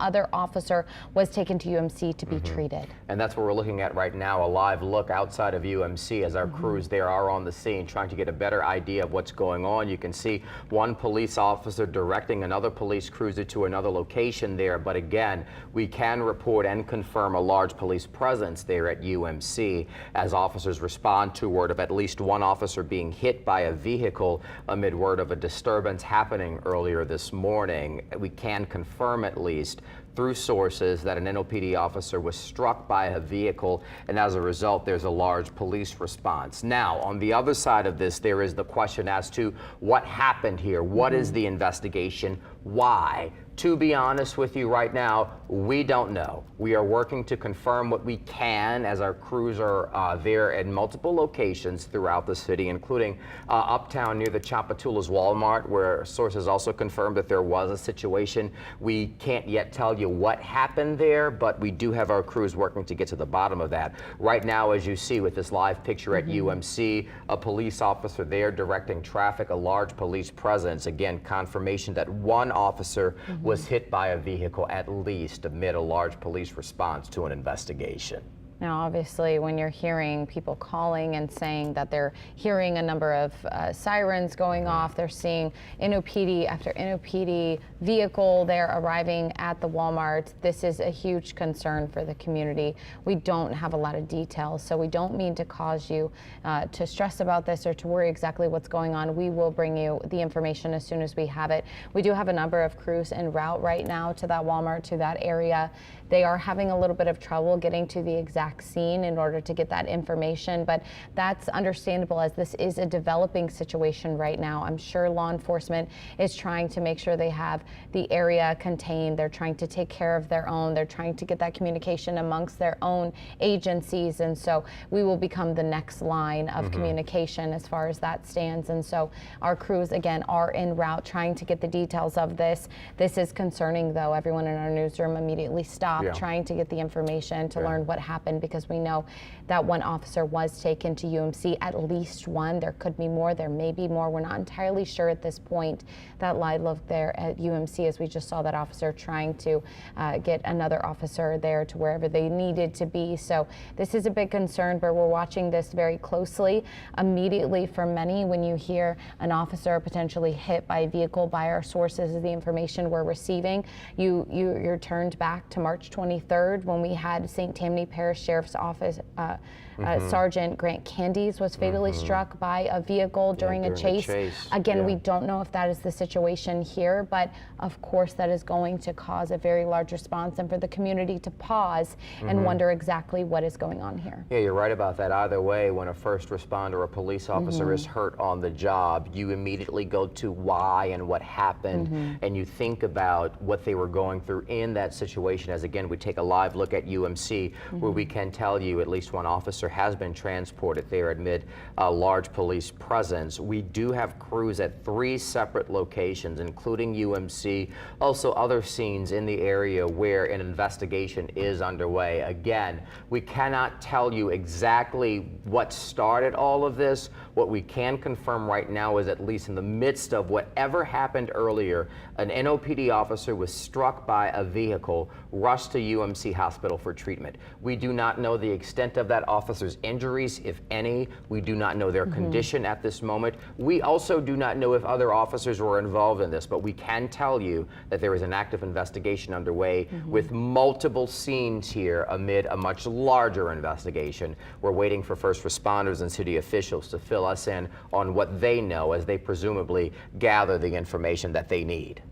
other officer was taken to UMC to be treated. And that's what we're looking at right now, a live look outside of UMC as our crews there are on the scene trying to get a better idea of what's going on. You can see one police officer directing another police cruiser to another location there, but again, we can report and confirm a large police presence there at UMC as officers respond to word of at least one officer being hit by a vehicle amid word of a disturbance happening earlier this morning. We can confirm at least through sources that an NOPD officer was struck by a vehicle, and as a result there's a large police response. Now on the other side of this, there is the question as to what happened here. What is the investigation? Why? To be honest with you right now, we don't know. We are working to confirm what we can as our crews are there at multiple locations throughout the city, including uptown near the Chapatoulas Walmart, where sources also confirmed that there was a situation. We can't yet tell you what happened there, but we do have our crews working to get to the bottom of that. Right now, as you see with this live picture at UMC, a police officer there directing traffic, a large police presence. Again, confirmation that one officer was hit by a vehicle at least amid a large police response to an investigation. Now, obviously, when you're hearing people calling and saying that they're hearing a number of sirens going off, they're seeing NOPD after NOPD vehicle, they're arriving at the Walmart. This is a huge concern for the community. We don't have a lot of details, so we don't mean to cause you to stress about this or to worry exactly what's going on. We will bring you the information as soon as we have it. We do have a number of crews en route right now to that Walmart, to that area. They are having a little bit of trouble getting to the exact scene in order to get that information, but that's understandable as this is a developing situation right now. I'm sure law enforcement is trying to make sure they have the area contained. They're trying to take care of their own. They're trying to get that communication amongst their own agencies, and so we will become the next line of communication as far as that stands. And so our crews again are en route trying to get the details of this. This is concerning though. Everyone in our newsroom immediately stopped trying to get the information to learn what happened, because we know that one officer was taken to UMC, at least one. There could be more, there may be more. We're not entirely sure at this point. That live look there at UMC, as we just saw that officer trying to get another officer there to wherever they needed to be. So this is a big concern, but we're watching this very closely. Immediately for many, when you hear an officer potentially hit by a vehicle, by our sources is the information we're receiving, you're turned back to March 23rd when we had St. Tammany Parish Sheriff's Office Sergeant Grant Candies was fatally struck by a vehicle during a chase. Again, we don't know if that is the situation here, but of course that is going to cause a very large response and for the community to pause and wonder exactly what is going on here. Yeah, you're right about that. Either way, when a first responder or a police officer is hurt on the job, you immediately go to why and what happened, and you think about what they were going through in that situation. As again, we take a live look at UMC, where we can tell you at least one officer has been transported there amid a large police presence. We do have crews at 3 separate locations, including UMC, also other scenes in the area where an investigation is underway. Again, we cannot tell you exactly what started all of this. What we can confirm right now is, at least in the midst of whatever happened earlier, an NOPD officer was struck by a vehicle, rushed to UMC Hospital for treatment. We do not know the extent of that officer's injuries, if any. We do not know their condition at this moment. We also do not know if other officers were involved in this, but we can tell you that there is an active investigation underway with multiple scenes here amid a much larger investigation. We're waiting for first responders and city officials to fill us in on what they know as they presumably gather the information that they need.